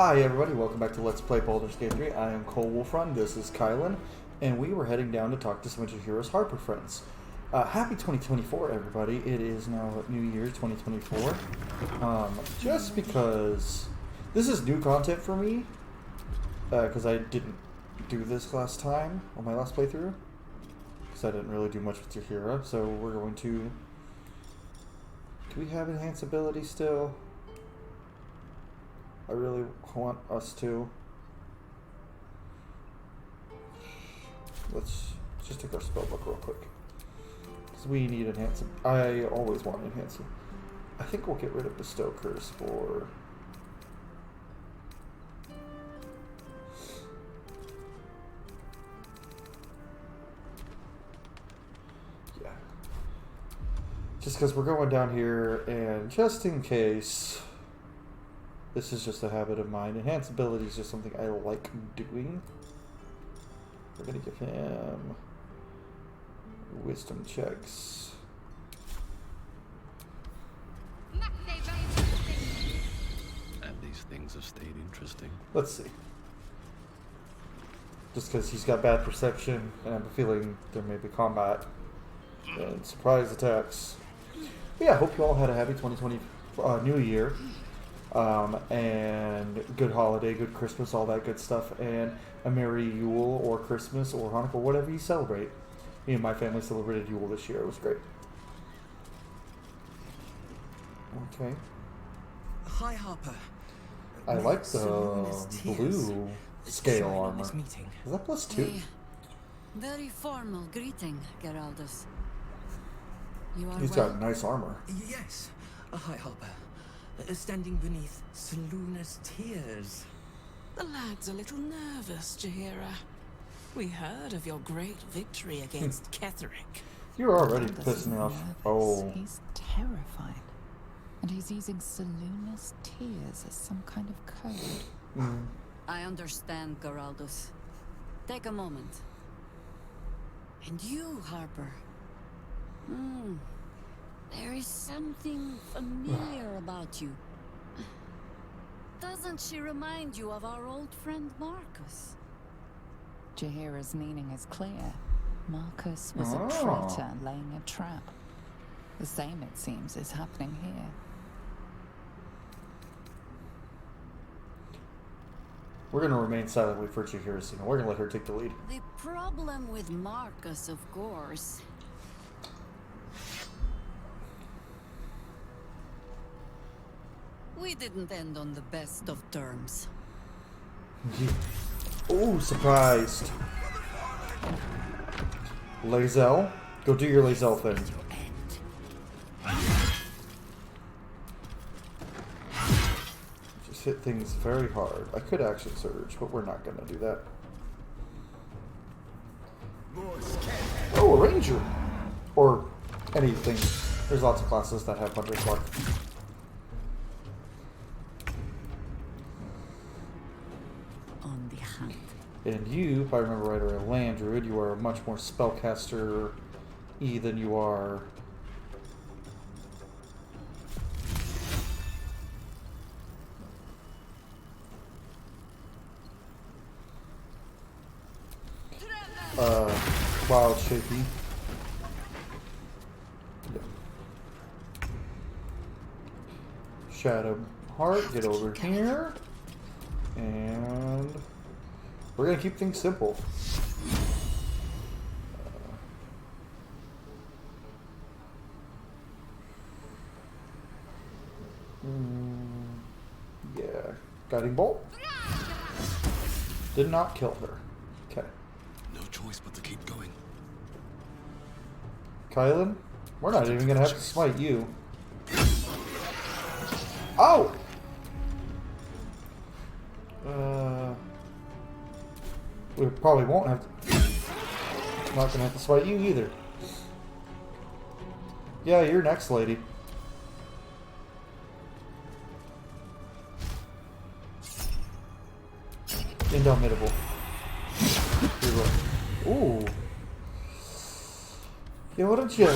Hi everybody, welcome back to Let's Play Baldur's Gate 3. I am Cole Wolfrun, this is Kylan, and we were heading down to talk to some of your heroes' Harper friends. Happy 2024 everybody, it is now New Year's 2024. Just because this is new content for me, because I didn't do this last time on my last playthrough, because I didn't really do much with your hero, so we're going to... Do we have enhance ability still? I really want us to. Let's just take our spellbook real quick. Because we need enhancing. I always want enhancing. I think we'll get rid of Bestow Curse for... Yeah. Just because we're going down here, and just in case... This is just a habit of mine. Enhance ability is just something I like doing. We're going to give him wisdom checks. And these things have stayed interesting. Let's see. Just because he's got bad perception, and I have a feeling there may be combat and surprise attacks. But yeah, hope you all had a happy 2020 New Year. And good holiday, good Christmas, all that good stuff, and a Merry Yule or Christmas or Hanukkah, whatever you celebrate. Me and my family celebrated Yule this year. It was great. Okay. Hi, Harper. I like the blue scale armor. Is that +2? Very formal greeting, Geraldus. He's got nice armor. Yes. Hi, Harper. Standing beneath Seluna's tears. The lad's a little nervous, Jaheira. We heard of your great victory against Ketheric. You're already pissing me off. Oh. He's terrified. And he's using Seluna's tears as some kind of code. I understand, Geraldus. Take a moment. And you, Harper. There is something familiar about you. Doesn't she remind you of our old friend Marcus? Jaheira's meaning is clear. Marcus was a traitor laying a trap. The same, it seems, is happening here. We're going to remain silent for Jaheira's scene. We're going to let her take the lead. The problem with Marcus, of course... We didn't end on the best of terms. Oh, surprised. Lae'zel. Go do your Lae'zel thing. Just hit things very hard. I could action surge, but we're not going to do that. Oh, a ranger. Or anything. There's lots of classes that have Hunter's Mark. And you, if I remember right, are a land druid. You are much more spellcaster-y than you are... wild shaky. Yeah. Shadow Heart, get over here. And... we're going to keep things simple. Yeah. Guiding Bolt. Did not kill her. Okay. No choice but to keep going. Kylan, we're not even going to have to smite you. Oh! We probably won't have to... Not gonna have to smite you either. Yeah, you're next, lady. Indomitable. Ooh. Yeah, why don't you...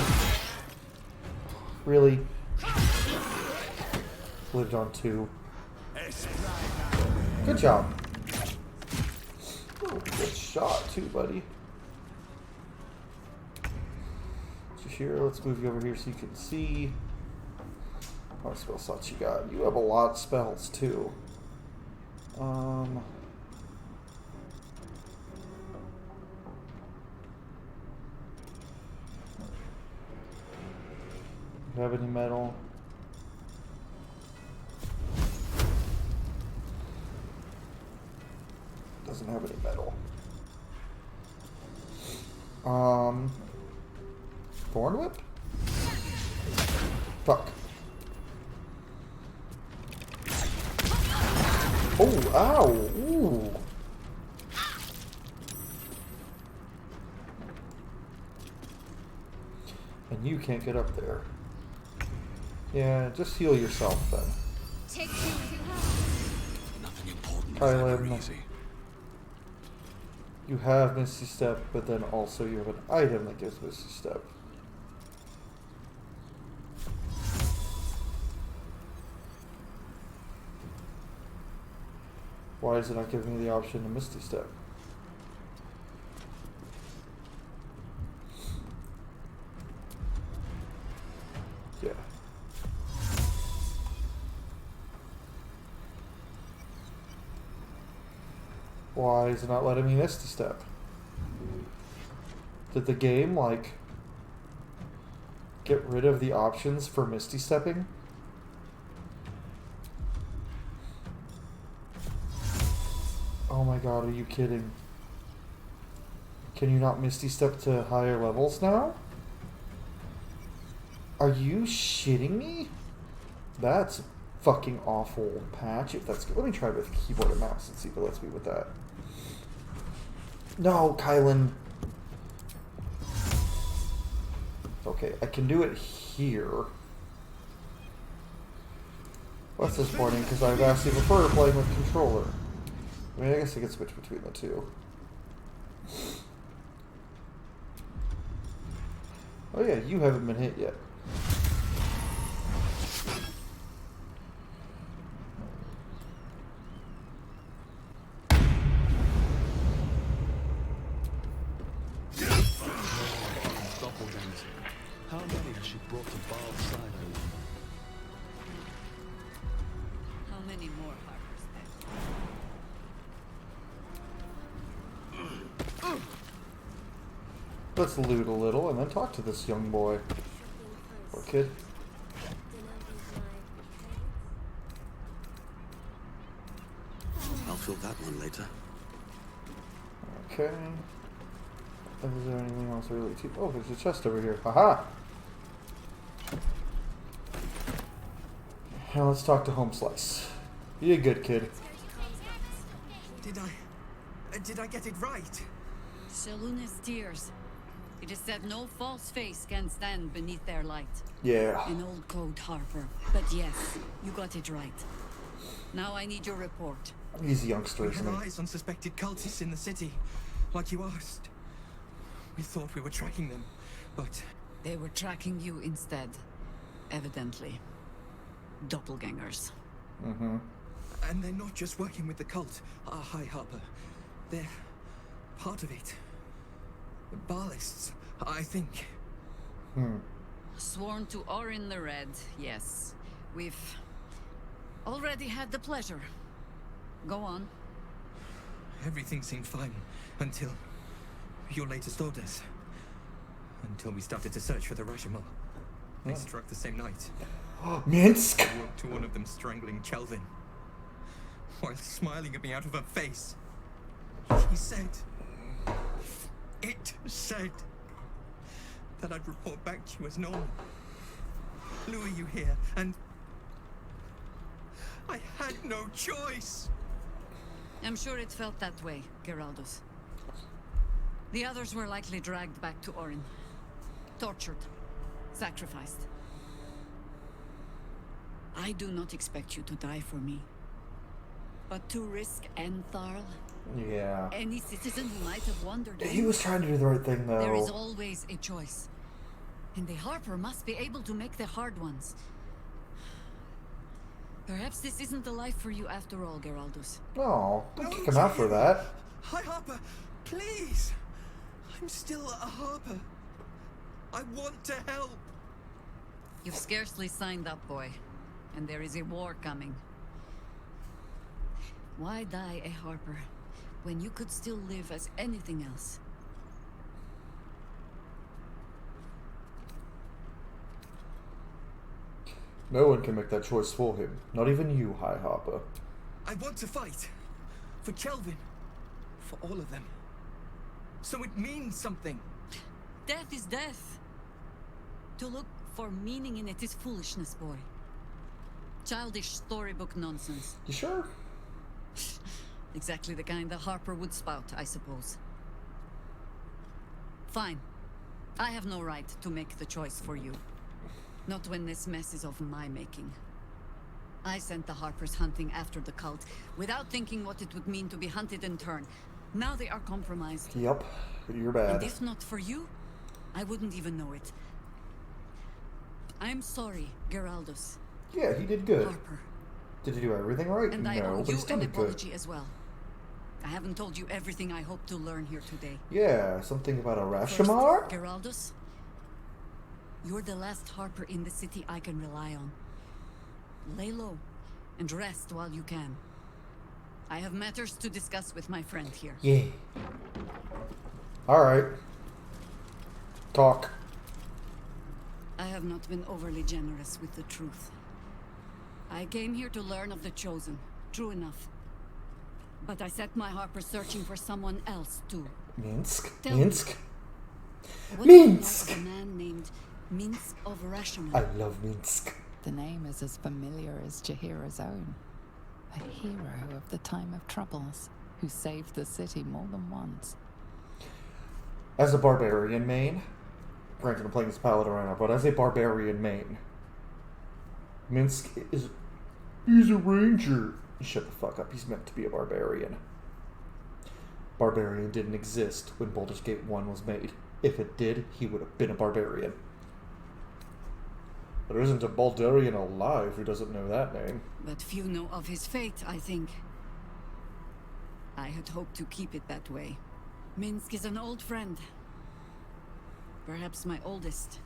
Really... lived on 2. Good job. Oh, good shot too, buddy. So here, let's move you over here so you can see how many spell slots you got. You have a lot of spells too. You have any metal? Doesn't have any metal. Thorn whip? Fuck. Oh, ow! Ooh. And you can't get up there. Yeah, just heal yourself then. Take two if you have. Nothing important is Kylan. ever easy. You have Misty Step, but then also you have an item that gives Misty Step. Why is it not giving me the option to Misty Step? Yeah. Why is it not letting me Misty Step? Did the game, like, get rid of the options for Misty Stepping? Oh my god, are you kidding? Can you not Misty Step to higher levels now? Are you shitting me? That's fucking awful patch. If that's good. Let me try with keyboard and mouse and see if it lets me with that. No, Kylan. Okay, I can do it here. Well, that's disappointing because I vastly prefer playing with controller. I mean, I guess I could switch between the two. Oh yeah, you haven't been hit yet. Doppelgangers. How many has she brought to Baal's side? How many more Harpers then? Let's loot a little and then talk to this young boy. Or kid. I'll fill that one later. Okay. Is there anything else really to... Oh, there's a chest over here. Haha! Now let's talk to Home Slice. Be a good kid. Did I get it right? Selûne's tears. It is said no false face can stand beneath their light. Yeah. An old code, Harper. But yes, you got it right. Now I need your report. He's a youngster, We isn't had he? eyes on suspected cultists in the city, like you asked. We thought we were tracking them, but They were tracking you instead. Evidently. Doppelgangers. Mm-hmm. and they're not just working with the cult. Hi, Harper. They're part of it. The Baalists, I think. Sworn to Orin the Red, yes. We've already had the pleasure. Go on. Everything seemed fine until your latest orders. Until we started to search for the Rashomon. They struck the same night. Minsk! I woke to one of them strangling Chelvin, while smiling at me out of her face. He said... It said... that I'd report back to you as normal. Lure you here, and... I had no choice! I'm sure it felt that way, Geraldos. The others were likely dragged back to Orin. Tortured. Sacrificed. I do not expect you to die for me. But to risk Entharl, Yeah. any citizen who might have wandered He in, was trying to do the right thing, though. there is always a choice. And the Harper must be able to make the hard ones. Perhaps this isn't the life for you after all, Geraldus. Oh, don't No, kick him out for that. Hi, Harper. Please. I'm still a Harper. I want to help. You've scarcely signed up, boy. And there is a war coming. Why die a Harper when you could still live as anything else? No one can make that choice for him. Not even you, High Harper. I want to fight. For Kelvin. For all of them. So it means something. Death is death. To look for meaning in it is foolishness, boy. Childish storybook nonsense. You sure? Exactly the kind the Harper would spout, I suppose. Fine. I have no right to make the choice for you. Not when this mess is of my making. I sent the Harpers hunting after the cult, without thinking what it would mean to be hunted in turn. Now they are compromised. Yep. You're And bad. if not for you, I wouldn't even know it. I'm sorry, Geraldus. Yeah, he did good. Harper. Did he do everything right? And No, I owe but he you still an did good. apology as well. I haven't told you everything I hope to learn here today. Yeah, something about a First, Rashomar? Geraldus, you're the last Harper in the city I can rely on. Lay low and rest while you can. I have matters to discuss with my friend here. Yeah. Alright. Talk. I have not been overly generous with the truth. I came here to learn of the Chosen, true enough. But I set my Harper searching for someone else too. Minsk? Tell me. Minsk? What do you know Minsk! of a man named Minsk of Rashomon? I love Minsk. The name is as familiar as Jaheira's own. A hero of the time of troubles, who saved the city more than once. As a barbarian main, granted I'm playing as Paladin right now, but as a barbarian main, Minsk is... He's a ranger. Shut the fuck up, he's meant to be a barbarian. Barbarian didn't exist when Baldur's Gate 1 was made. If it did, he would have been a barbarian. There isn't a Baldurian alive who doesn't know that name. But few know of his fate, I think. I had hoped to keep it that way. Minsk is an old friend. Perhaps my oldest.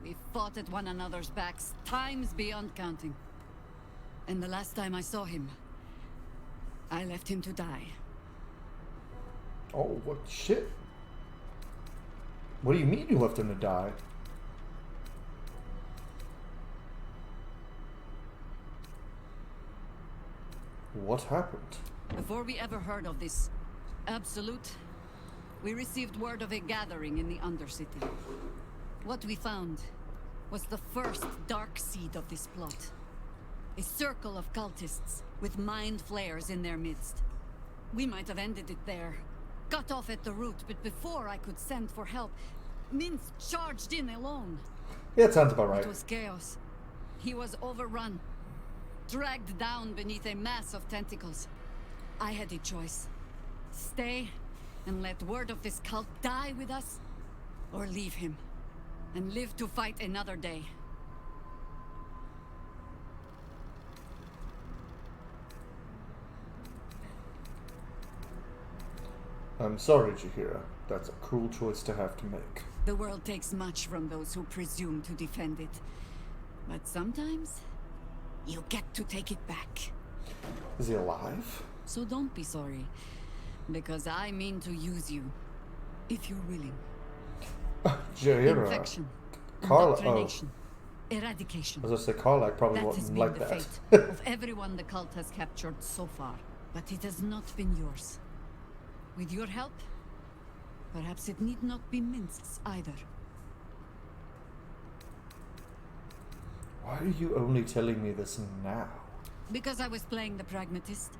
We fought at one another's backs, times beyond counting. And the last time I saw him, I left him to die. Oh, what shit? What do you mean you left him to die? What happened? Before we ever heard of this Absolute, we received word of a gathering in the Undercity. What we found was the first dark seed of this plot. A circle of cultists with mind flayers in their midst. We might have ended it there, cut off at the root, but before I could send for help, Minsk charged in alone. Yeah, it sounds about right. It was chaos. He was overrun, dragged down beneath a mass of tentacles. I had a choice. Stay and let word of this cult die with us, or leave him and live to fight another day. I'm sorry, Jaheira. That's a cruel choice to have to make. The world takes much from those who presume to defend it. But sometimes, you get to take it back. Is he alive? So don't be sorry, because I mean to use you, if you're willing. Jaheira. Infection, Carla. Oh, indoctrination, eradication. as I say, Karlak probably That has wasn't been like the that. fate of everyone the cult has captured so far. But it has not been yours. With your help, perhaps it need not be Minsk's either. Why are you only telling me this now? Because I was playing the pragmatist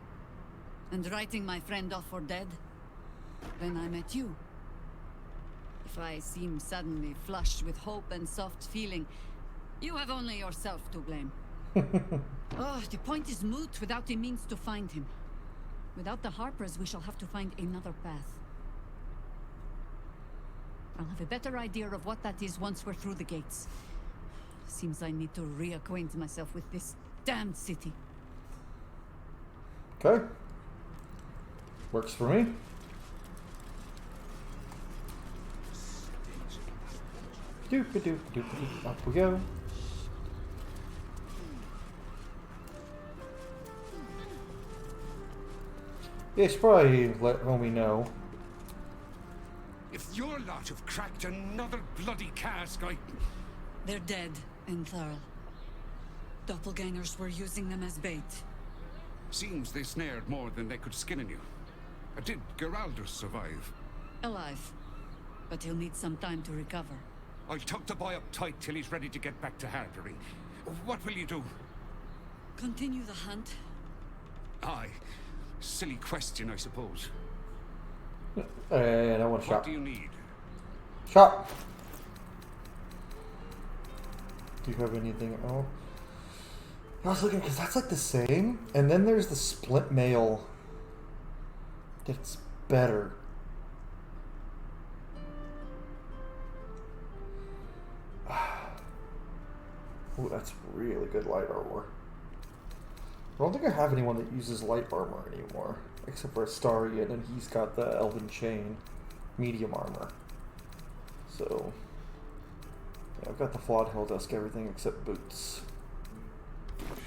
and writing my friend off for dead. Then I met you. If I seem suddenly flushed with hope and soft feeling, you have only yourself to blame. Oh, the point is moot without a means to find him. Without the Harpers, we shall have to find another path. I'll have a better idea of what that is once we're through the gates. Seems I need to reacquaint myself with this damned city. Okay. Works for me. Doop-a-doop-a-doop-a-doop. Up we go. Yeah, should probably let homie know. If your lot have cracked another bloody cask, They're dead in Thurl. Doppelgangers were using them as bait. Seems they snared more than they could skin in you. Did Geraldur survive? Alive. But he'll need some time to recover. I'll tuck the boy up tight till he's ready to get back to harboring. What will you do? Continue the hunt. Aye. Silly question, I suppose. And I want a What shot. do you need? Shot! Do you have anything at all? I was looking, because that's like the same. And then there's the split mail. That's better. Oh, that's really good light armor. I don't think I have anyone that uses light armor anymore. Except for Astarion, and he's got the Elven Chain medium armor. So, yeah, I've got the flawed Helldusk, everything except boots.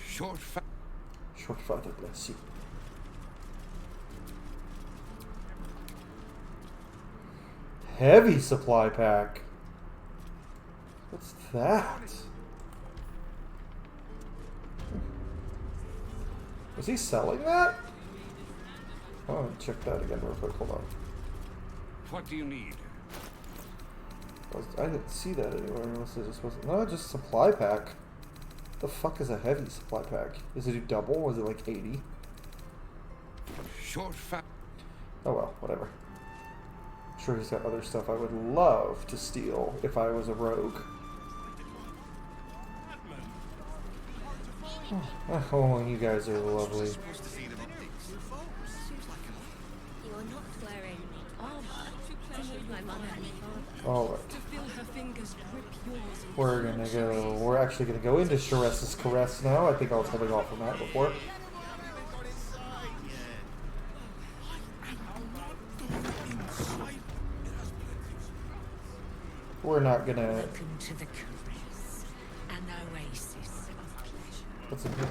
Short Short-fatted, let's see. Heavy supply pack. What's that? Was he selling that? Oh, check that again real quick. Hold on. What do you need? I didn't see that anywhere unless it just wasn't. No, just supply pack. The fuck is a heavy supply pack? Does it do double? Was it like 80? Short fat. Oh well, whatever. I'm sure he's got other stuff I would love to steal if I was a rogue. Oh, you guys are lovely. You're not wearing armor. My mother and father. Alright. To feel her fingers grip yours. We're gonna go. We're actually gonna go into Sharess's Caress now. I think I was holding off on that before. We're not gonna. Welcome to the caress, an oasis of pleasure. What's in here?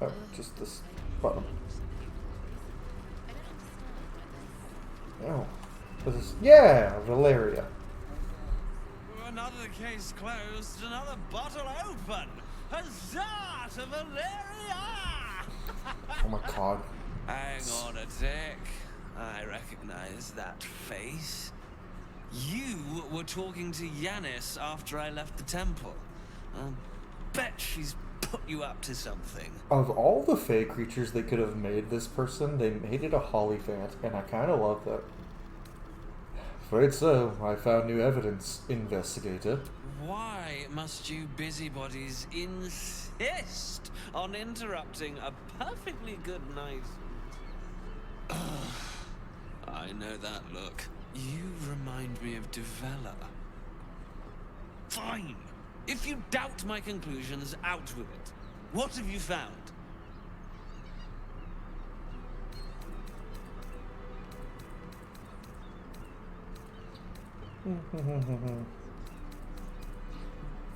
Oh, just this button. Oh. What's this? Yeah, Valeria. Another case closed, another bottle open. Huzzah to Valeria! Oh my god. Hang on a tick. I recognize that face. You were talking to Yanis after I left the temple. I bet she's put you up to something. Of all the fey creatures they could have made this person, they made it a Hollyphant, and I kind of love that. Afraid so. I found new evidence, investigator. Why must you busybodies insist on interrupting a perfectly good night? I know that look. You remind me of Devella. Fine. If you doubt my conclusions, out with it. What have you found?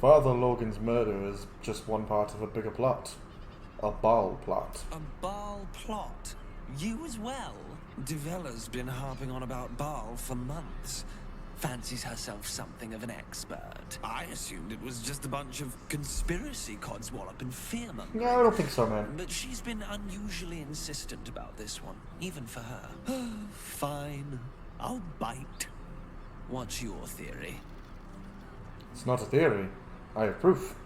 Father Logan's murder is just one part of a bigger plot. A Baal plot. A Baal plot? You as well? Devella's been harping on about Baal for months. Fancies herself something of an expert. I assumed it was just a bunch of conspiracy codswallop and fearmongering. No, I don't think so, man. But she's been unusually insistent about this one, even for her. Fine. I'll bite. What's your theory? It's not a theory. I have proof.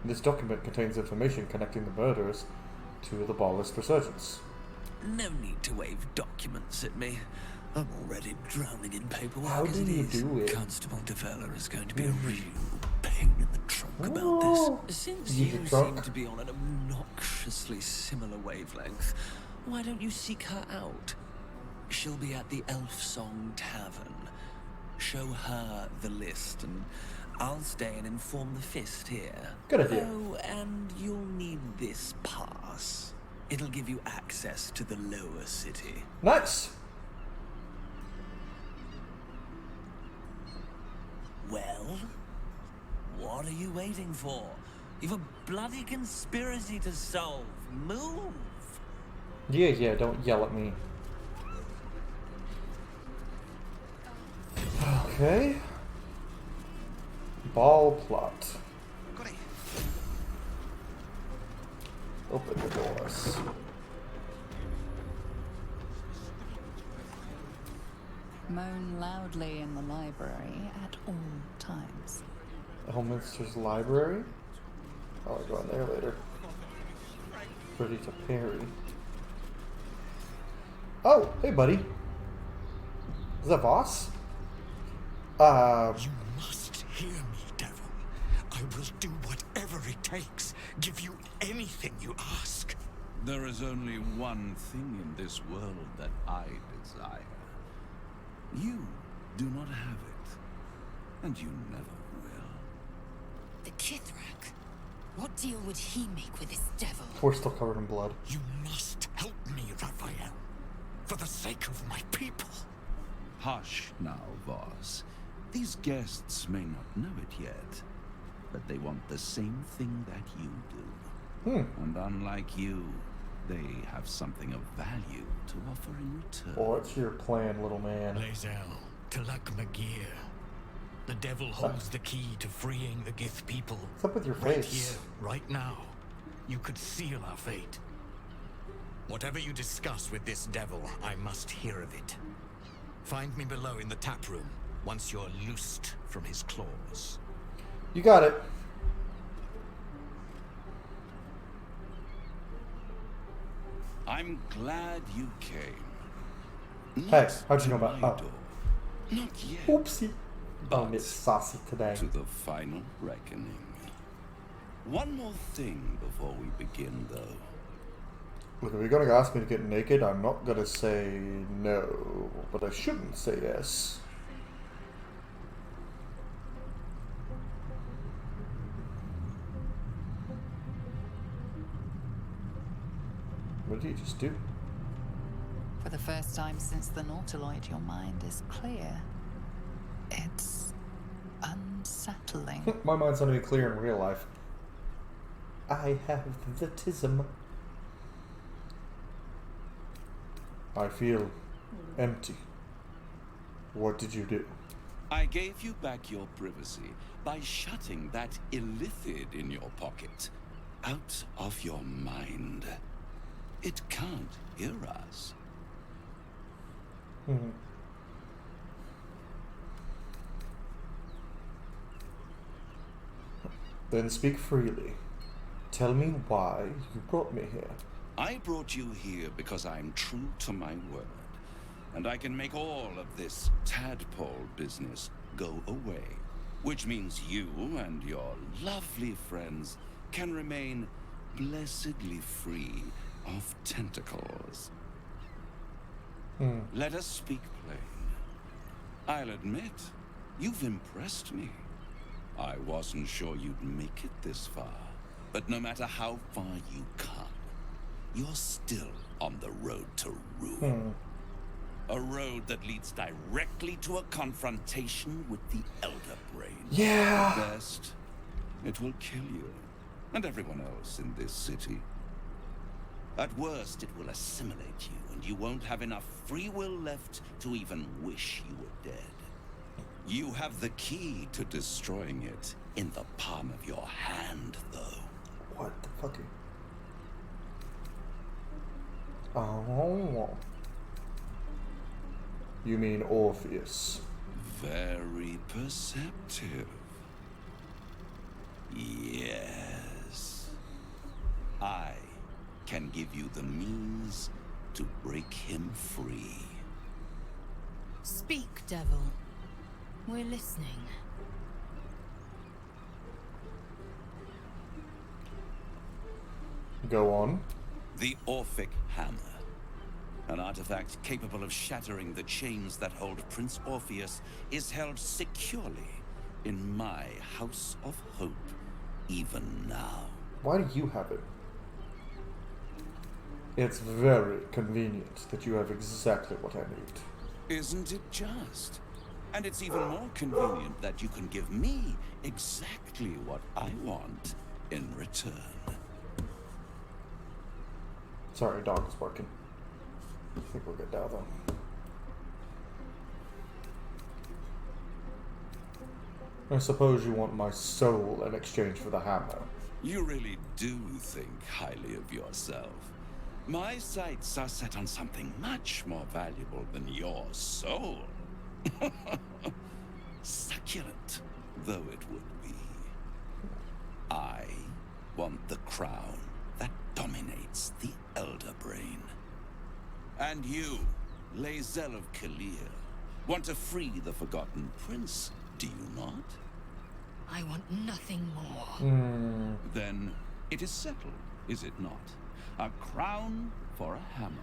This document contains information connecting the murderers to the Baalist resurgence. No need to wave documents at me. I'm already drowning in paperwork. How as did it you is. do it? Constable Devella is going to be a real pain in the trunk about this. Since Use you the seem trunk? to be on an obnoxiously similar wavelength, why don't you seek her out? She'll be at the Elf Song Tavern. Show her the list, and I'll stay and inform the Fist here. Good idea. Oh, and you'll need this pass. It'll give you access to the lower city. Nice. Well, what are you waiting for? You've a bloody conspiracy to solve. Move! Yeah, don't yell at me. Okay. Ball plot. Got it. Open the doors. Moan loudly in the library at all times. Elminster's library? I'll go in there later. Ready to parry. Oh, hey buddy. Is that Voss? You must hear me, devil. I will do whatever it takes. Give you anything you ask. There is only one thing in this world that I desire. You do not have it, and you never will. The Kithrak. What deal would he make with this devil? We're still covered in blood. You must help me, Raphael. For the sake of my people. Hush now, Voss. These guests may not know it yet, but they want the same thing that you do. And unlike you, they have something of value to offer in return. What's your plan, little man? Lae'zel, Talak Magir. The devil holds the key to freeing the Gith people. What's up with your Right face? here, right now. You could seal our fate. Whatever you discuss with this devil, I must hear of it. Find me below in the tap room, once you're loosed from his claws. You got it. I'm glad you came. Hey, Not how'd you know to about- my oh. door. Not yet. Oopsie. But I'm a bit saucy today. to the final reckoning. One more thing before we begin, though. Look, if you're gonna ask me to get naked, I'm not gonna say no, but I shouldn't say yes. What did you just do? For the first time since the Nautiloid, your mind is clear. It's unsettling. My mind's not even clear in real life. I have the tism. I feel empty. What did you do? I gave you back your privacy by shutting that illithid in your pocket out of your mind. It can't hear us. Then speak freely. Tell me why you brought me here. I brought you here because I'm true to my word. And I can make all of this tadpole business go away. Which means you and your lovely friends can remain blessedly free of tentacles. Let us speak plain. I'll admit, you've impressed me. I wasn't sure you'd make it this far. But no matter how far you come, you're still on the road to ruin. A road that leads directly to a confrontation with the Elder Brain. Yeah. At best, it will kill you and everyone else in this city. At worst, it will assimilate you, and you won't have enough free will left to even wish you were dead. You have the key to destroying it in the palm of your hand, though. What the fuck? Oh. You mean Orpheus? Very perceptive. Yes. I can give you the means to break him free. Speak, devil. We're listening. Go on. The Orphic Hammer. An artifact capable of shattering the chains that hold Prince Orpheus is held securely in my House of Hope even now. Why do you have it? It's very convenient that you have exactly what I need. Isn't it just? And it's even more convenient that you can give me exactly what I want in return. Sorry, dog was barking. I think we're good now, though. I suppose you want my soul in exchange for the hammer. You really do think highly of yourself. My sights are set on something much more valuable than your soul. Succulent though it would be. I want the crown that dominates the Elder Brain. And you, Lae'zel of Kalir, want to free the Forgotten Prince, do you not? I want nothing more. Then it is settled, is it not? A crown for a hammer.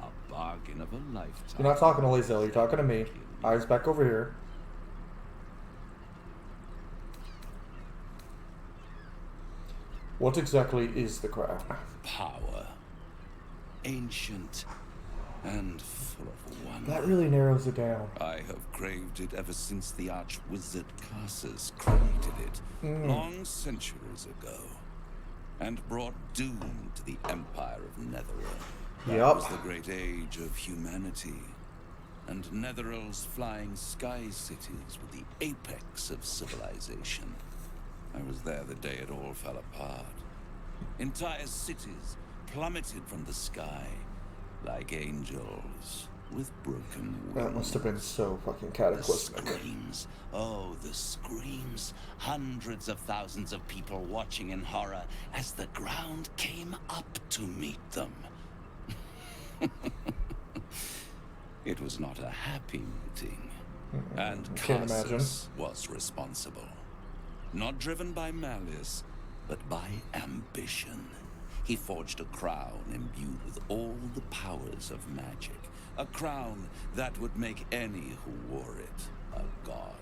A bargain of a lifetime. You're not talking to Lae'zel, you're talking to me. Eyes back over here. What exactly is the crown? Power. Ancient and full of wonder. That really narrows it down. I have craved it ever since the arch-wizard Karsus created it, long centuries ago, and brought doom to the Empire of Netheril. That was the great age of humanity, and Netheril's flying sky cities were the apex of civilization. I was there the day it all fell apart. Entire cities plummeted from the sky like angels with broken wings. That must have been so fucking cataclysmic. The screams. Oh, the screams. Hundreds of thousands of people watching in horror as the ground came up to meet them. It was not a happy meeting. And Karsus was responsible. Not driven by malice, but by ambition. He forged a crown imbued with all the powers of magic. A crown that would make any who wore it a god.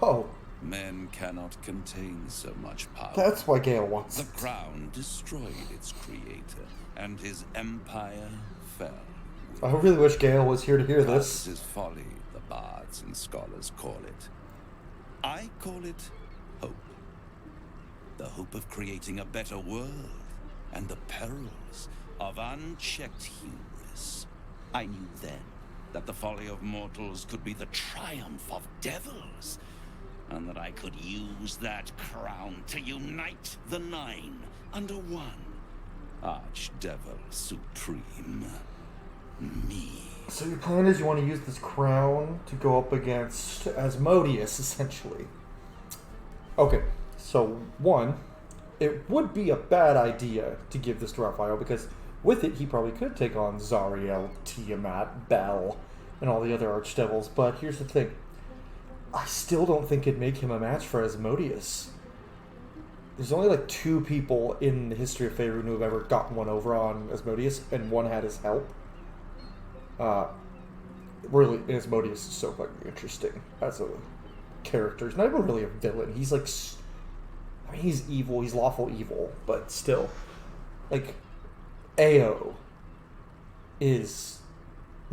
Oh. Men cannot contain so much power. That's why Gale wants it. The crown destroyed its creator, and his empire fell. I really wish Gale was here to hear this. This is folly, the bards and scholars call it. I call it hope. The hope of creating a better world, and the perils of unchecked hubris. I knew then that the folly of mortals could be the triumph of devils, and that I could use that crown to unite the Nine under one Archdevil Supreme. Me. So your plan is you want to use this crown to go up against Asmodeus, essentially. Okay, so one, it would be a bad idea to give this to Raphael, because with it he probably could take on Zariel, Tiamat, Bel, and all the other archdevils, but here's the thing. I still don't think it'd make him a match for Asmodeus. There's only like 2 people in the history of Faerun who have ever gotten one over on Asmodeus, and one had his help. Really, Asmodeus is so fucking interesting as a character. He's not even really a villain. He's like, I mean, he's evil. He's lawful evil, but still, like, Ao is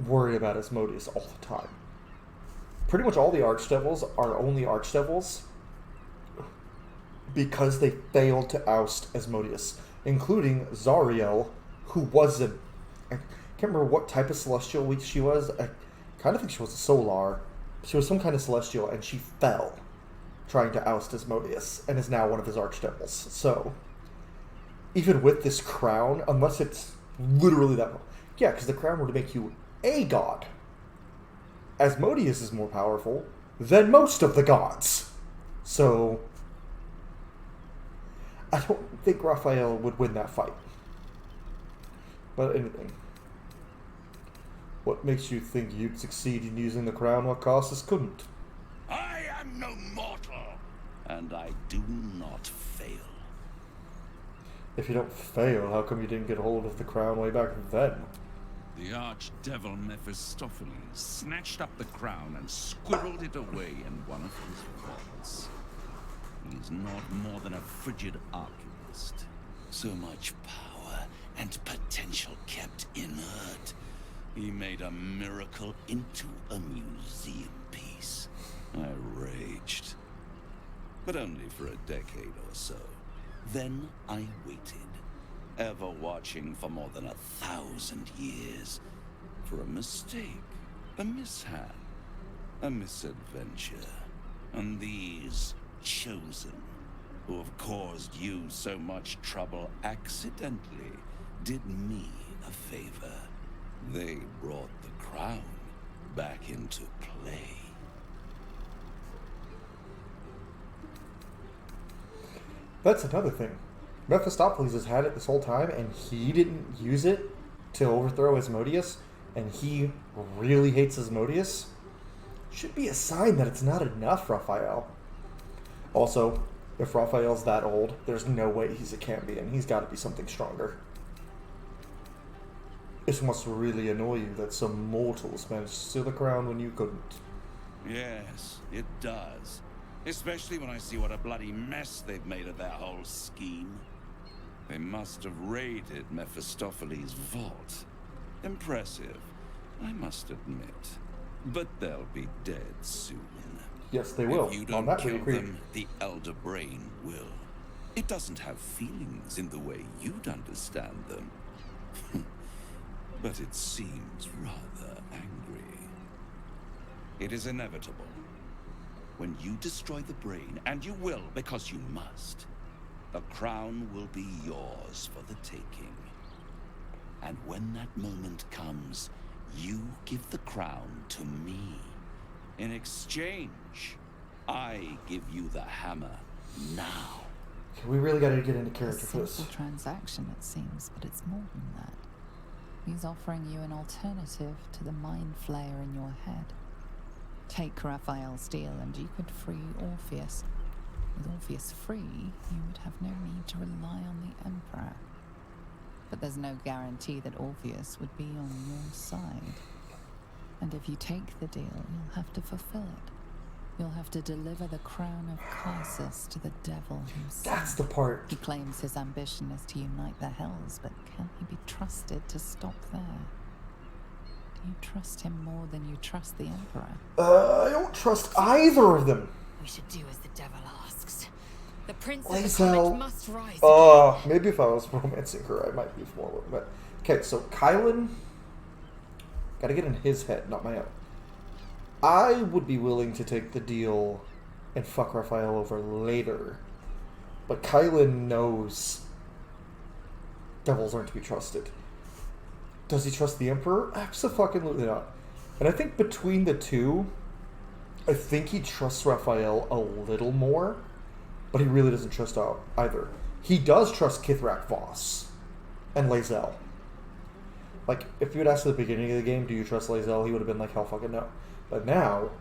worried about Asmodeus all the time. Pretty much all the archdevils are only archdevils because they failed to oust Asmodeus, including Zariel, who wasn't. I can't remember what type of celestial she was. I kind of think she was a solar. She was some kind of celestial, and she fell trying to oust Asmodeus, and is now one of his archdevils. So, even with this crown, unless it's literally that... Yeah, because the crown were to make you a god. Asmodeus is more powerful than most of the gods. So, I don't think Raphael would win that fight. But anything. What makes you think you'd succeed in using the crown while Karsus couldn't? I am no mortal, and I do not fail. If you don't fail, how come you didn't get hold of the crown way back then? The archdevil Mephistopheles snatched up the crown and squirreled it away in one of his vaults. He's not more than a frigid archivist. So much power and potential kept inert. He made a miracle into a museum piece. I raged. But only for a decade or so. Then I waited. Ever watching for more than 1,000 years. For a mistake, a mishap, a misadventure. And these chosen, who have caused you so much trouble accidentally, did me a favor. They brought the crown back into play. That's another thing. Mephistopheles has had it this whole time, and he didn't use it to overthrow Asmodeus, and he really hates Asmodeus. Should be a sign that it's not enough, Raphael. Also, if Raphael's that old, there's no way he's a Cambion. He's got to be something stronger. This must really annoy you that some mortals managed to steal the crown when you couldn't. Yes, it does. Especially when I see what a bloody mess they've made of their whole scheme. They must have raided Mephistopheles' vault. Impressive, I must admit. But they'll be dead soon. Yes, they will. If you On don't that kill we agree. them, the Elder Brain will. It doesn't have feelings in the way you'd understand them. But it seems rather angry. It is inevitable. When you destroy the brain, and you will because you must, the crown will be yours for the taking. And when that moment comes, you give the crown to me. In exchange, I give you the hammer now. We really got to get into A character for this. simple transaction, it seems, but it's more than that. He's offering you an alternative to the mind flayer in your head. Take Raphael's deal and you could free Orpheus. With Orpheus free, you would have no need to rely on the Emperor. But there's no guarantee that Orpheus would be on your side. And if you take the deal, you'll have to fulfill it. You'll have to deliver the crown of Kaisus to the devil himself. That's the part. He claims his ambition is to unite the Hells, but can he be trusted to stop there? Do you trust him more than you trust the Emperor? I don't trust either of them. We should do as the devil asks. The prince of Please the comet help. must rise. Maybe if I was romancing her, I might be more. But okay, so Kylan, gotta get in his head, not my own. I would be willing to take the deal and fuck Raphael over later, but Kylan knows devils aren't to be trusted. Does he trust the Emperor? Absolutely not. And I think between the two, I think he trusts Raphael a little more, but he really doesn't trust either. He does trust Kithrak Voss and Lae'zel. Like, if you had asked at the beginning of the game, do you trust Lae'zel? He would have been like, hell fucking no. But now,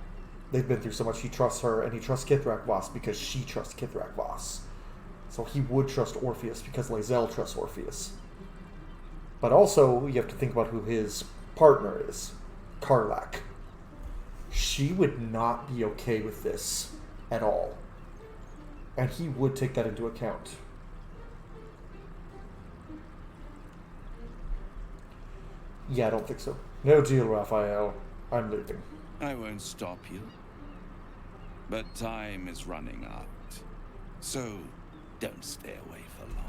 they've been through so much, he trusts her, and he trusts Kithrak Voss because she trusts Kithrak Voss. So he would trust Orpheus because Lae'zel trusts Orpheus. But also, you have to think about who his partner is. Karlach. She would not be okay with this at all. And he would take that into account. Yeah, I don't think so. No deal, Raphael. I'm leaving. I won't stop you. But time is running out. So, don't stay away for long.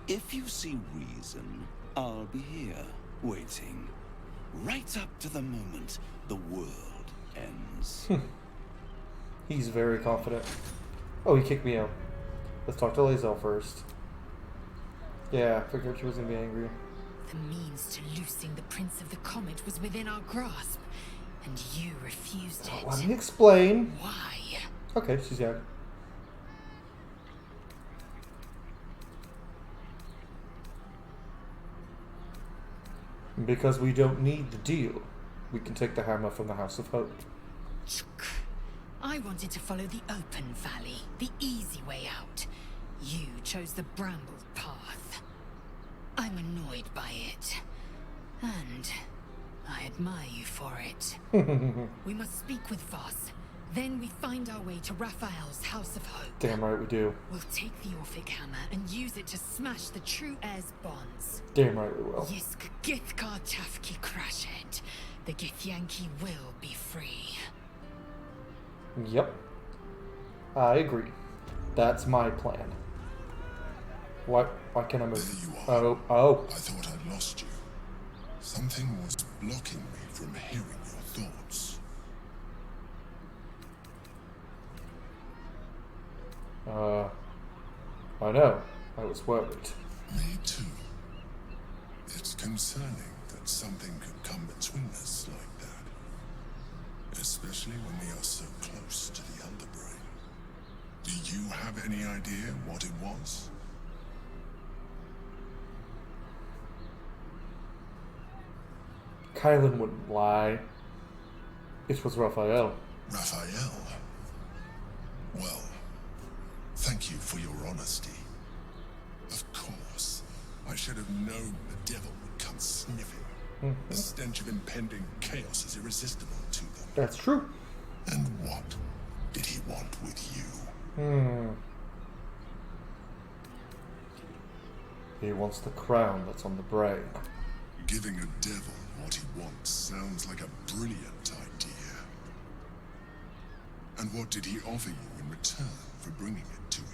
If you see reason, I'll be here, waiting. Right up to the moment the world ends. He's very confident. Oh, he kicked me out. Let's talk to Lae'zel first. Yeah, I figured she was going to be angry. The means to loosing the Prince of the Comet was within our grasp, and you refused it. Let me explain. Why? Okay, she's young. Because we don't need the deal. We can take the hammer from the House of Hope. I wanted to follow the open valley, the easy way out. You chose the brambled path. I'm annoyed by it. And I admire you for it. We must speak with Voss. Then we find our way to Raphael's House of Hope. Damn right we do. We'll take the Orphic hammer and use it to smash the true heir's bonds. Damn right we will. Yisk Githkar Tafki Crashet. The Githyanki will be free. Yep. I agree. That's my plan. What? Why can't I move? There you are. Oh. I thought I'd lost you. Something was blocking me from hearing your thoughts. I know. I was worried. Me too. It's concerning that something could come between us like that. Especially when we are so close to the underbrain. Do you have any idea what it was? Kylan wouldn't lie. It was Raphael. Raphael? Well, thank you for your honesty. Of course, I should have known the devil would come sniffing. The stench of impending chaos is irresistible to them. That's true. And what did he want with you? He wants the crown that's on the brain. Giving a devil what he wants sounds like a brilliant idea. And what did he offer you in return for bringing it to him?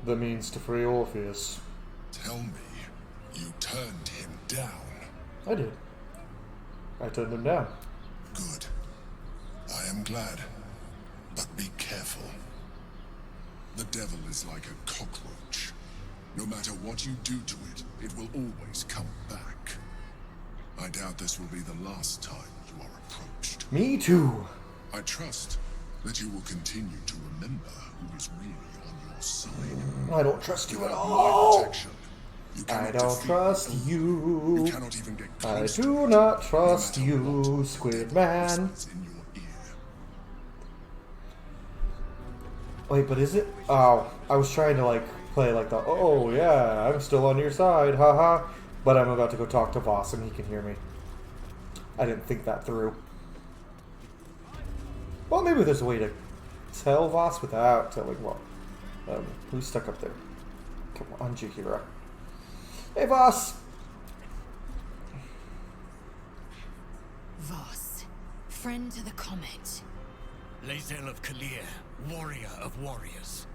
The means to free Orpheus. Tell me, you turned him down. I did. I turned him down. Good. I am glad. But be careful. The devil is like a cockroach. No matter what you do to it, it will always come back. I doubt this will be the last time you are approached. Me too. I trust that you will continue to remember who is really on your side. I don't trust you at Without all. my protection, you I cannot don't defeat trust me. you. You cannot even get I close do to it, not trust no matter you, what Squid devil Man. whispers in your ear. Wait, but is it? Oh, I was trying to play the, oh yeah, I'm still on your side, haha. But I'm about to go talk to Voss and he can hear me. I didn't think that through. Well, maybe there's a way to tell Voss without telling, who's stuck up there? Come on, Jahira. Hey, Voss! Voss, friend to the comet. Lae'zel of Kalir, warrior of warriors.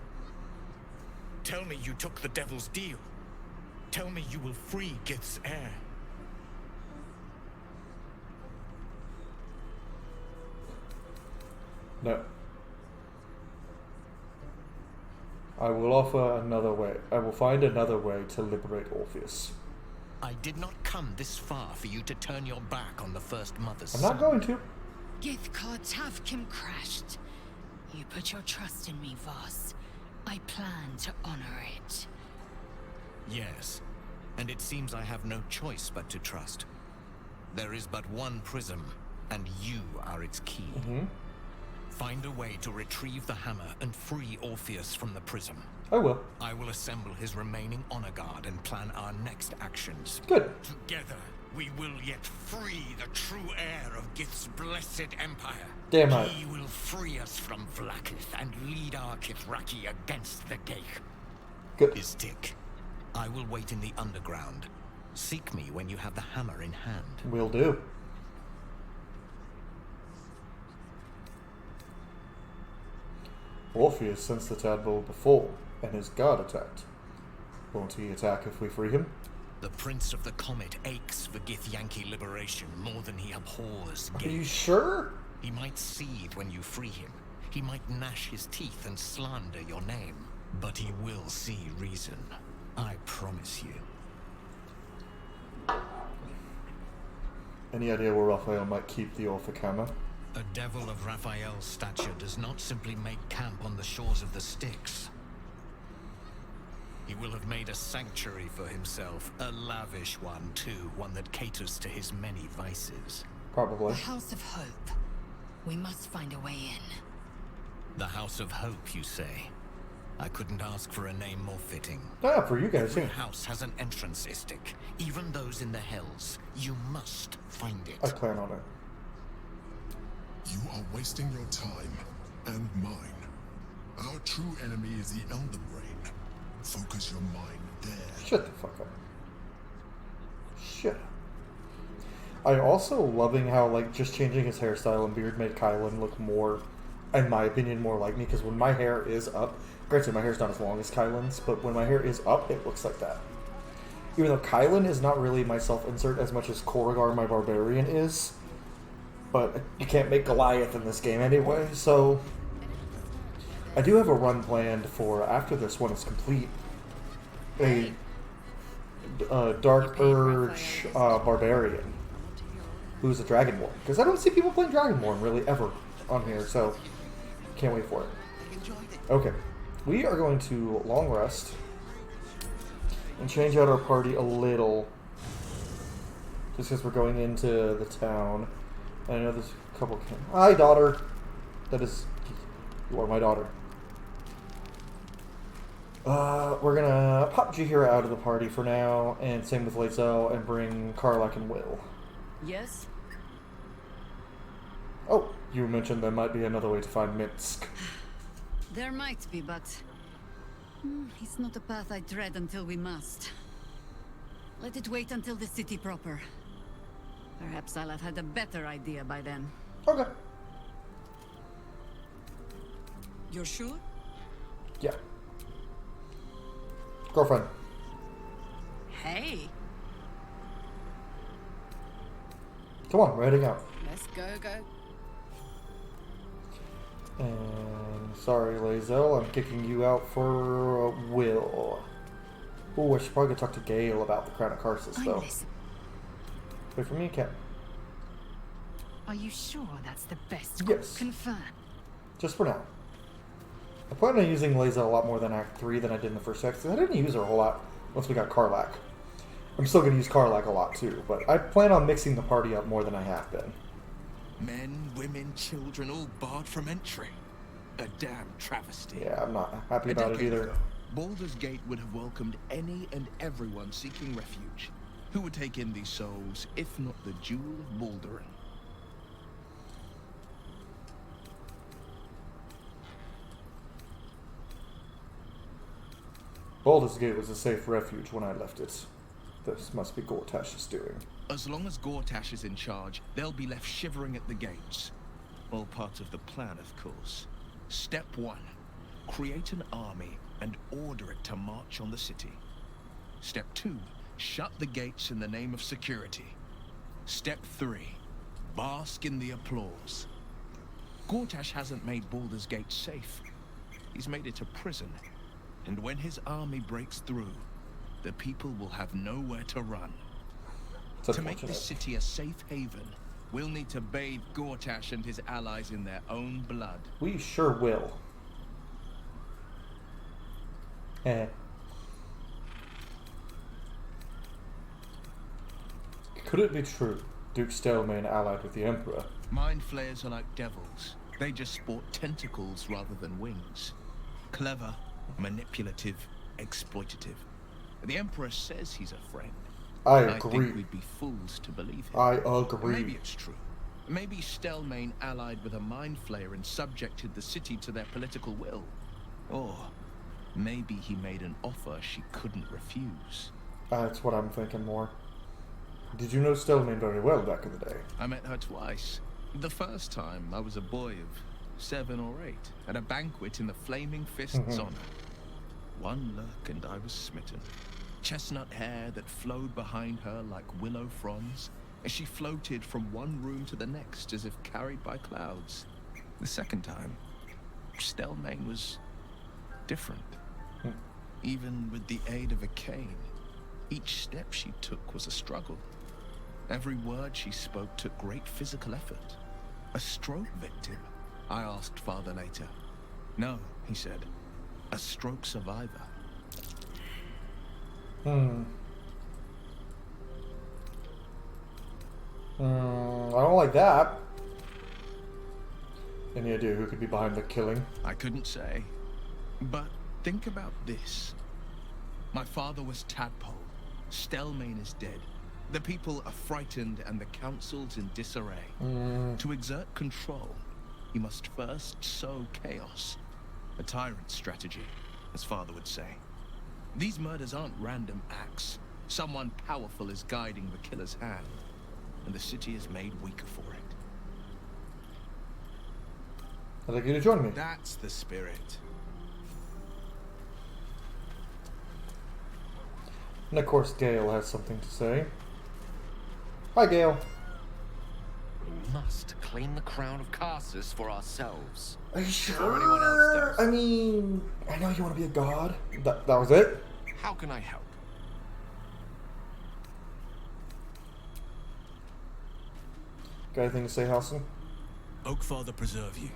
Tell me you took the devil's deal. Tell me you will free Gith's heir. No. I will offer another way. I will find another way to liberate Orpheus. I did not come this far for you to turn your back on the first mother's I'm son. not going to. Githkar Tavkim crashed. You put your trust in me, Voss. I plan to honor it. Yes, and it seems I have no choice but to trust. There is but one prism, and you are its key. Find a way to retrieve the hammer and free Orpheus from the prism. I will. I will assemble his remaining honor guard and plan our next actions. Good. Together, we will yet free the true heir of Gith's blessed empire. Damn right. He will free us from Vlaakith and lead our Kithraki against the Geich. Good. Istik, I will wait in the underground. Seek me when you have the hammer in hand. Will do. Orpheus sensed the tadpole before, and his guard attacked. Won't he attack if we free him? The Prince of the Comet aches for Githyanki liberation more than he abhors Are you Geich. sure? He might seethe when you free him. He might gnash his teeth and slander your name. But he will see reason. I promise you. Any idea where Raphael might keep the Orphic hammer? A devil of Raphael's stature does not simply make camp on the shores of the Styx. He will have made a sanctuary for himself, a lavish one too, one that caters to his many vices. Probably. The House of Hope. We must find a way in. The House of Hope, you say? I couldn't ask for a name more fitting. Yeah, for you guys, Every too. house has an entrance istic. Even those in the hells. You must find it. I plan on it. You are wasting your time and mine. Our true enemy is the Elder Brain. Focus your mind there. Shut the fuck up. Shut up. I'm also loving how, like, just changing his hairstyle and beard made Kylan look more, in my opinion, more like me. Because when my hair is up, granted, my hair's not as long as Kylan's, but when my hair is up, it looks like that. Even though Kylan is not really my self-insert as much as Korrigar, my barbarian, is. But you can't make Goliath in this game anyway, so... I do have a run planned for, after this one is complete, a Dark Urge barbarian who's a Dragonborn. Because I don't see people playing Dragonborn really ever on here, so can't wait for it. Okay, we are going to long rest and change out our party a little, just because we're going into the town. And I know there's a couple. Hi, daughter. That is, you are my daughter. We're gonna pop Jahira out of the party for now, and same with Lae'zel, and bring Karlach and Will. Yes? Oh, you mentioned there might be another way to find Minsk. There might be, but... it's not a path I tread until we must. Let it wait until the city proper. Perhaps I'll have had a better idea by then. Okay. You're sure? Yeah. Girlfriend. Hey, Come on, we're heading out. let's go. And sorry, Lae'zel, I'm kicking you out for Will. Oh, I should probably go talk to Gale about the Crown of Karsus, though. Wait for me, Cat. Are you sure that's the best? Yes. Confirm. Just for now. I plan on using Lae'zel a lot more than Act 3 than I did in the first act. I didn't use her a whole lot once we got Karlach. I'm still going to use Karlach a lot too, but I plan on mixing the party up more than I have been. Men, women, children, all barred from entry. A damn travesty. Yeah, I'm not happy about it either. Baldur's Gate would have welcomed any and everyone seeking refuge. Who would take in these souls, if not the Jewel of Baldur? Baldur's Gate was a safe refuge when I left it. This must be Gortash's doing. As long as Gortash is in charge, they'll be left shivering at the gates. All part of the plan, of course. Step 1. Create an army and order it to march on the city. Step 2. Shut the gates in the name of security. Step 3. Bask in the applause. Gortash hasn't made Baldur's Gate safe. He's made it a prison. And when his army breaks through, the people will have nowhere to run. To make this city a safe haven, we'll need to bathe Gortash and his allies in their own blood. We sure will. Could it be true? Duke Stelmane allied with the Emperor. Mind flayers are like devils. They just sport tentacles rather than wings. Clever, manipulative, exploitative. The Emperor says he's a friend. I I agree. think we'd be fools to believe him. I agree. Maybe it's true. Maybe Stelmane allied with a mind flayer and subjected the city to their political will. Or maybe he made an offer she couldn't refuse. That's what I'm thinking more. Did you know Stelmane very well back in the day? I met her twice. The first time, I was a boy of 7 or 8, at a banquet in the Flaming Fist's honor. One look and I was smitten. Chestnut hair that flowed behind her like willow fronds, as she floated from one room to the next as if carried by clouds. The second time, Stelmane was different. Even with the aid of a cane, each step she took was a struggle. Every word she spoke took great physical effort. A stroke victim? I asked Father later. No, he said. A stroke survivor. I don't like that. Any idea who could be behind the killing? I couldn't say. But Think about this. My father was Tadpole. Stelmane is dead. The people are frightened and the council's in disarray. To exert control, you must first sow chaos. A tyrant's strategy, as father would say. These murders aren't random acts. Someone powerful is guiding the killer's hand, and the city is made weaker for it. I'd like you to join me. That's the spirit. And of course, Gale has something to say. Hi, Gale. We must claim the crown of Carsus for ourselves. Are you Or anyone else sure? does. I mean, I know you want to be a god. That was it? How can I help? Got anything to say, Halson? Oakfather preserve you.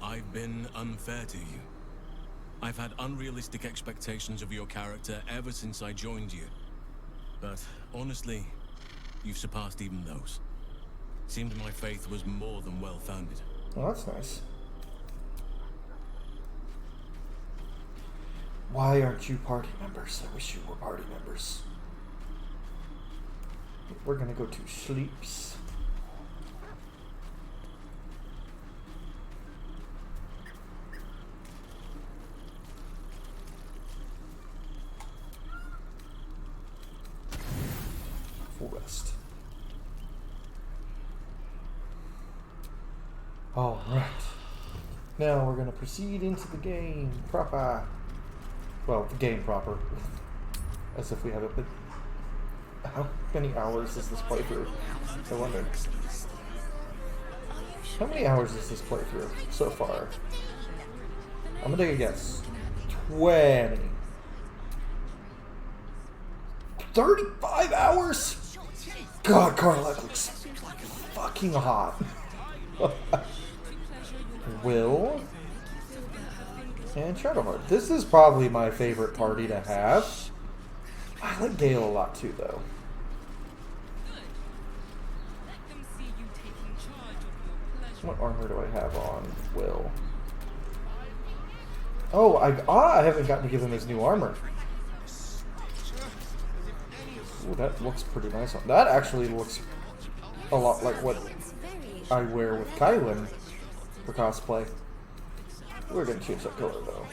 I've been unfair to you. I've had unrealistic expectations of your character ever since I joined you. But honestly, you've surpassed even those. Seemed my faith was more than well-founded. Oh, that's nice. Why aren't you party members? I wish you were party members. We're gonna go to sleeps. Full rest. All right. Now we're gonna proceed into the game proper. Well, the game proper. As if we haven't been. How many hours is this playthrough? I wonder. How many hours is this playthrough so far? I'm gonna take a guess. 20. 35 hours? God, Carlac looks fucking hot. Will and Shadowheart. This is probably my favorite party to have. I like Gale a lot too, though. What armor do I have on Will? Oh, I haven't gotten to give him his new armor. Ooh, that looks pretty nice. That actually looks a lot like what I wear with Kylan for cosplay. We're gonna change that color though.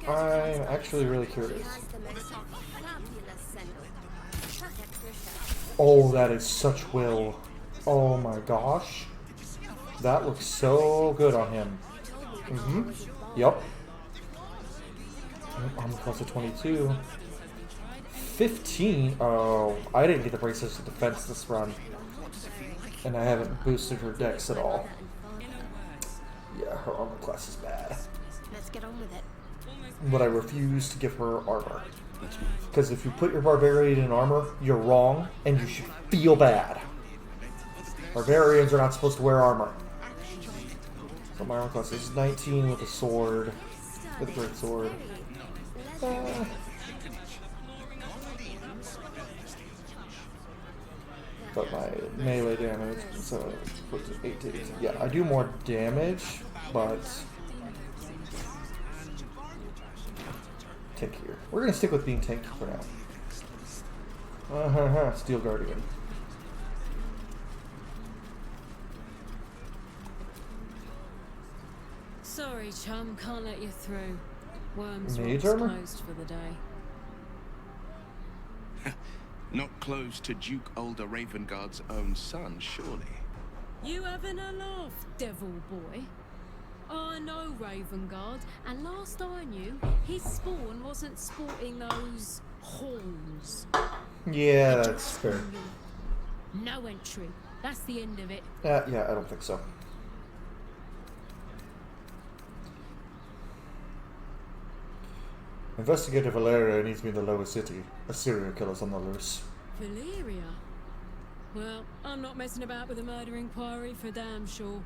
I'm actually really curious. Oh, that is such Will. Oh my gosh. That looks so good on him. Yup. Armor class of 22. 15. Oh, I didn't get the bracelets of defense this run. And I haven't boosted her dex at all. Yeah, her armor class is bad. Let's get on with it. But I refuse to give her armor. Because if you put your barbarian in armor, you're wrong, and you should feel bad. Barbarians are not supposed to wear armor. So my armor class is 19 with a sword, with a great sword. But my melee damage, so 8 to 8. Yeah, I do more damage, but tankier. We're gonna stick with being tanky for now. Steel Guardian. Sorry, chum, can't let you through. Worms Mage Rock's armor? closed for the day. Not close to Duke Older Ravengard's own son, surely. You having a laugh, devil boy? I know Ravengard, and last I knew, his spawn wasn't sporting those horns. Yeah, that's fair. No entry. That's the end of it. Yeah, I don't think so. Investigator Valeria needs me in the lower city. A serial killer's on the loose. Valeria? Well, I'm not messing about with a murder inquiry for damn sure.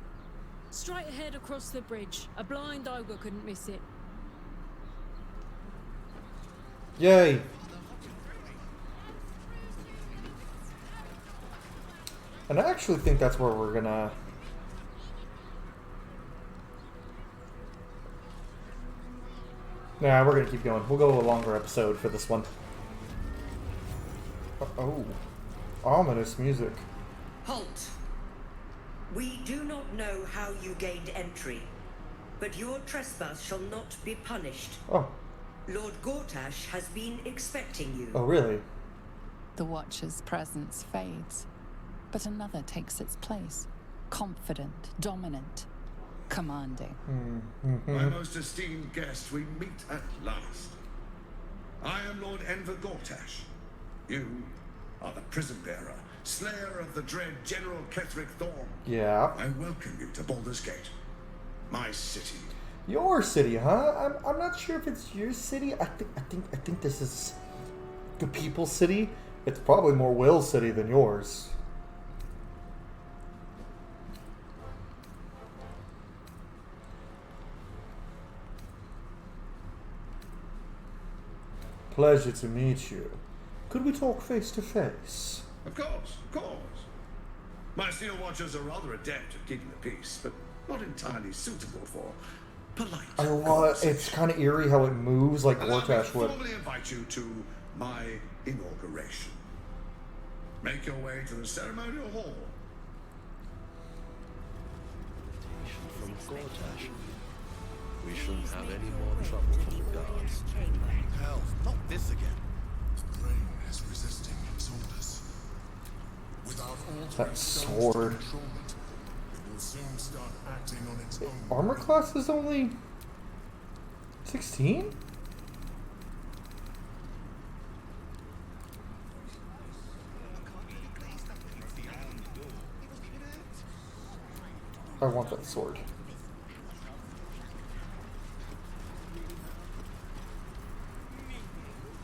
Straight ahead across the bridge. A blind ogre couldn't miss it. Yay! And I actually think that's where we're gonna... Nah, we're gonna keep going. We'll go a longer episode for this one. Oh. Ominous music. Halt! We do not know how you gained entry, but your trespass shall not be punished. Oh. Lord Gortash has been expecting you. Oh, really? The Watcher's presence fades, but another takes its place. Confident, dominant, commanding. My most esteemed guest, we meet at last. I am Lord Enver Gortash. You are the prison bearer, slayer of the dread General Ketheric Thorm. Yeah. I welcome you to Baldur's Gate, my city. Your city, huh? I'm not sure if it's your city. I think this is the people's city. It's probably more Will's city than yours. Pleasure to meet you. Could we talk face to face? Of course, of course. My Steel Watchers are rather adept at keeping the peace, but not entirely suitable for polite. I love it's kind of eerie how it moves like Gortash would. I formally invite you to my inauguration. Make your way to the ceremonial hall. From Gortash. We shouldn't have any more trouble from the guards. Hell, not this again. The brain is resisting its orders. Without altering That stones to sword. control it, it will soon start acting on its own. Armor class is only 16? I want that sword.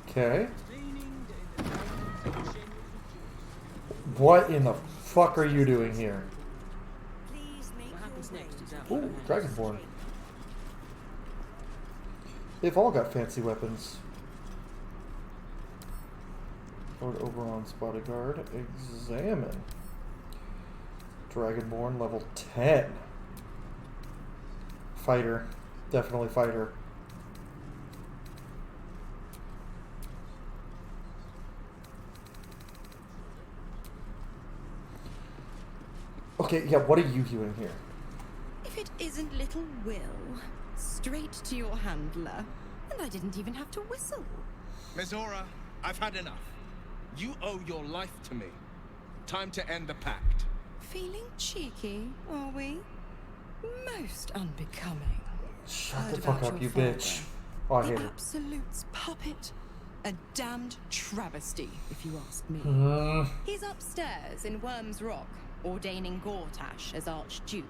Okay. What in the fuck are you doing here? What happens next is out. Ooh, Dragonborn. They've all got fancy weapons. Lord Oberon's bodyguard. Examine. Dragonborn level 10. Fighter. Definitely fighter. Okay, yeah, what are you doing here? If it isn't little Will, straight to your handler, and I didn't even have to whistle. Miss Aura, I've had enough. You owe your life to me. Time to end the pact. Feeling cheeky, are we? Most unbecoming. Shut Heard the fuck about up, your you bitch. Oh, I hate The her. Absolute's puppet. A damned travesty, if you ask me. He's upstairs in Worm's Rock, ordaining Gortash as Archduke.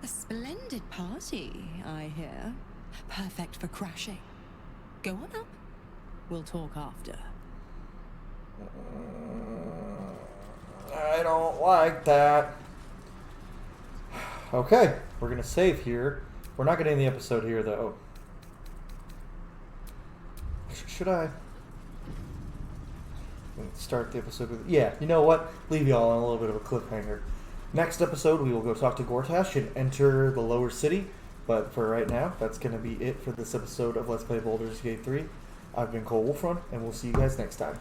A splendid party, I hear. Perfect for crashing. Go on up. We'll talk after. I don't like that. Okay, we're gonna save here. We're not gonna end the episode here, though. Should I? Start the episode with... Yeah, you know what? Leave y'all on a little bit of a cliffhanger. Next episode, we will go talk to Gortash and enter the lower city. But for right now, that's going to be it for this episode of Let's Play Baldur's Gate 3. I've been Cole Wolfrun, and we'll see you guys next time.